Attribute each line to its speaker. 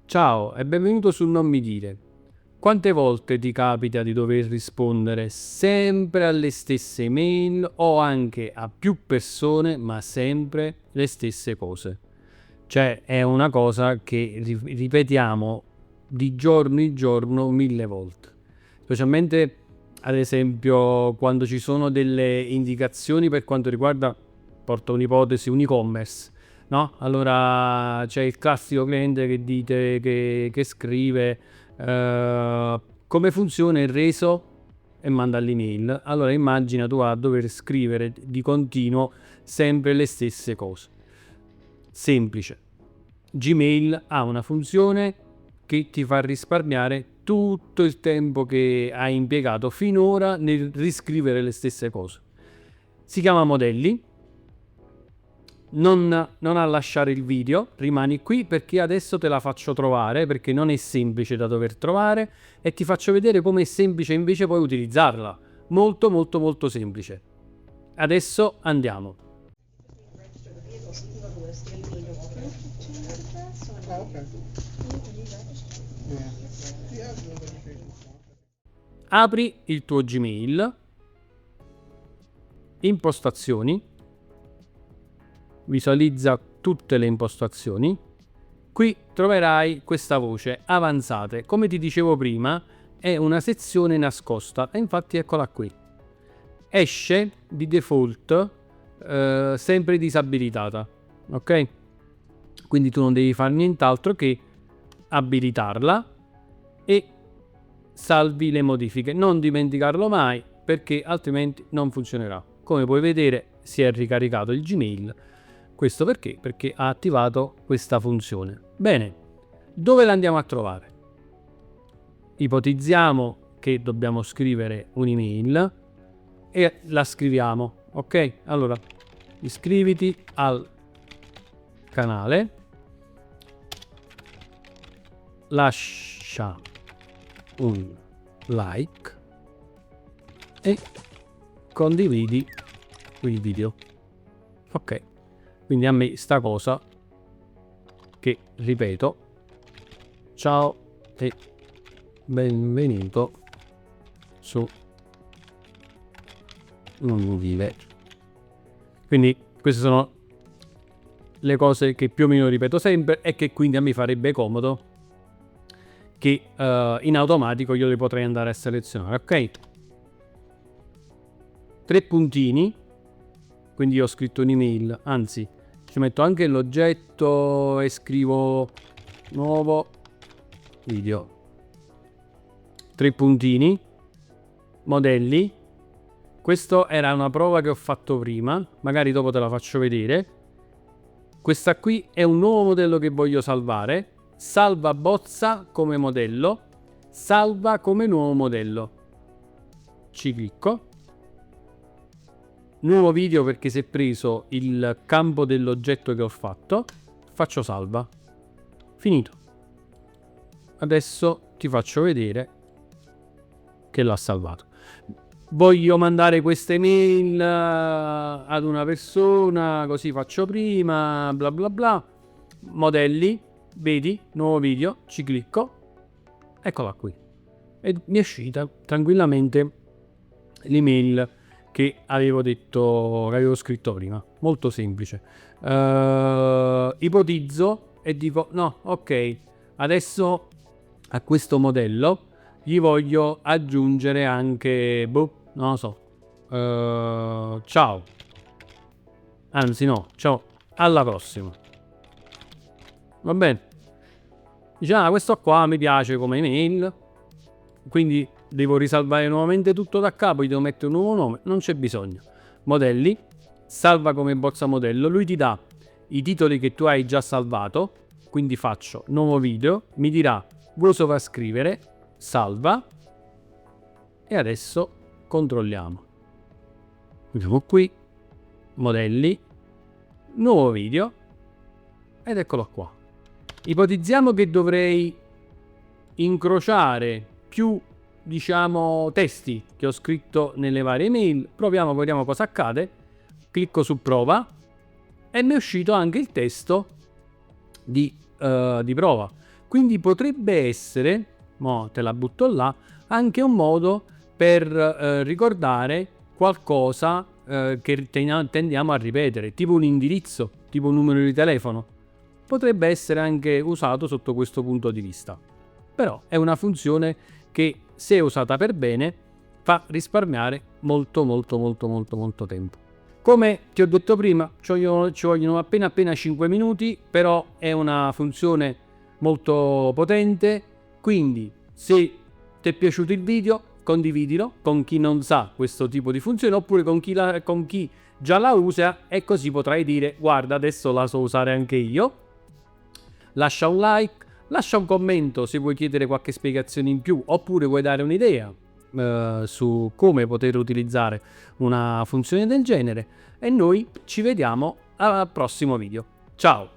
Speaker 1: Ciao e benvenuto su Non mi dire. Quante volte ti capita di dover rispondere sempre alle stesse email o anche a più persone, ma sempre le stesse cose? Cioè è una cosa che ripetiamo di giorno in giorno 1000 volte. Specialmente ad esempio quando ci sono delle indicazioni per quanto riguarda, porto un'ipotesi, un e-commerce. No? Allora c'è il classico cliente che dite che scrive come funziona il reso e manda l'email. Allora immagina tu a dover scrivere di continuo sempre le stesse cose. Semplice. Gmail ha una funzione che ti fa risparmiare tutto il tempo che hai impiegato finora nel riscrivere le stesse cose. Si chiama Modelli. Non a lasciare il video, rimani qui perché adesso te la faccio trovare, perché non è semplice da dover trovare e ti faccio vedere come è semplice invece poi utilizzarla. Molto molto molto semplice. Adesso andiamo. Apri il tuo Gmail, impostazioni, visualizza tutte le impostazioni. Qui troverai questa voce avanzate. Come ti dicevo prima, è una sezione nascosta e infatti eccola qui. Esce di default sempre disabilitata, ok? Quindi tu non devi fare nient'altro che abilitarla e salvi le modifiche. Non dimenticarlo mai perché altrimenti non funzionerà. Come puoi vedere si è ricaricato il Gmail. Questo perché? Perché ha attivato questa funzione. Bene, dove la andiamo a trovare? Ipotizziamo che dobbiamo scrivere un'email e la scriviamo, ok? Allora, iscriviti al canale, lascia un like e condividi il video. Ok, quindi a me sta cosa che ripeto, ciao e benvenuto su Non mi dire. Quindi queste sono le cose che più o meno ripeto sempre e che quindi a me farebbe comodo che in automatico io le potrei andare a selezionare, ok? 3 puntini, quindi io ho scritto un'email, anzi ci metto anche l'oggetto e scrivo nuovo video. 3 puntini, modelli. Questo era una prova che ho fatto prima, magari dopo te la faccio vedere. Questa qui è un nuovo modello che voglio salvare. Salva bozza come modello, salva come nuovo modello. Ci clicco. Nuovo video perché si è preso il campo dell'oggetto che ho fatto. Faccio salva. Finito. Adesso ti faccio vedere che l'ha salvato. Voglio mandare questa email ad una persona, così faccio prima, bla bla bla. Modelli, vedi, nuovo video, ci clicco, eccola qui. E mi è uscita tranquillamente l'email che avevo detto, che avevo scritto prima. Molto semplice. Ipotizzo e dico, no, ok, adesso a questo modello gli voglio aggiungere anche, non lo so, ciao, anzi no, ciao, alla prossima, va bene. Dice, questo qua mi piace come email, quindi devo risalvare nuovamente tutto da capo, gli devo mettere un nuovo nome, non c'è bisogno. Modelli, salva come bozza modello, lui ti dà i titoli che tu hai già salvato, quindi faccio nuovo video, mi dirà vuoi sovrascrivere, salva e adesso controlliamo. Andiamo qui, modelli, nuovo video ed eccolo qua. Ipotizziamo che dovrei incrociare più, diciamo, testi che ho scritto nelle varie email. Proviamo, vediamo cosa accade. Clicco su prova e mi è uscito anche il testo di prova. Quindi potrebbe essere, mo te la butto là, anche un modo per ricordare qualcosa che tendiamo a ripetere, tipo un indirizzo, tipo un numero di telefono. Potrebbe essere anche usato sotto questo punto di vista. Però è una funzione che, se usata per bene, fa risparmiare molto tempo. Come ti ho detto prima, ci vogliono appena 5 minuti, però è una funzione molto potente, quindi se ti è piaciuto il video condividilo con chi non sa questo tipo di funzione, oppure con chi già la usa, e così potrai dire: guarda, adesso la so usare anche io. Lascia un like, lascia un commento se vuoi chiedere qualche spiegazione in più, oppure vuoi dare un'idea su come poter utilizzare una funzione del genere, e noi ci vediamo al prossimo video. Ciao!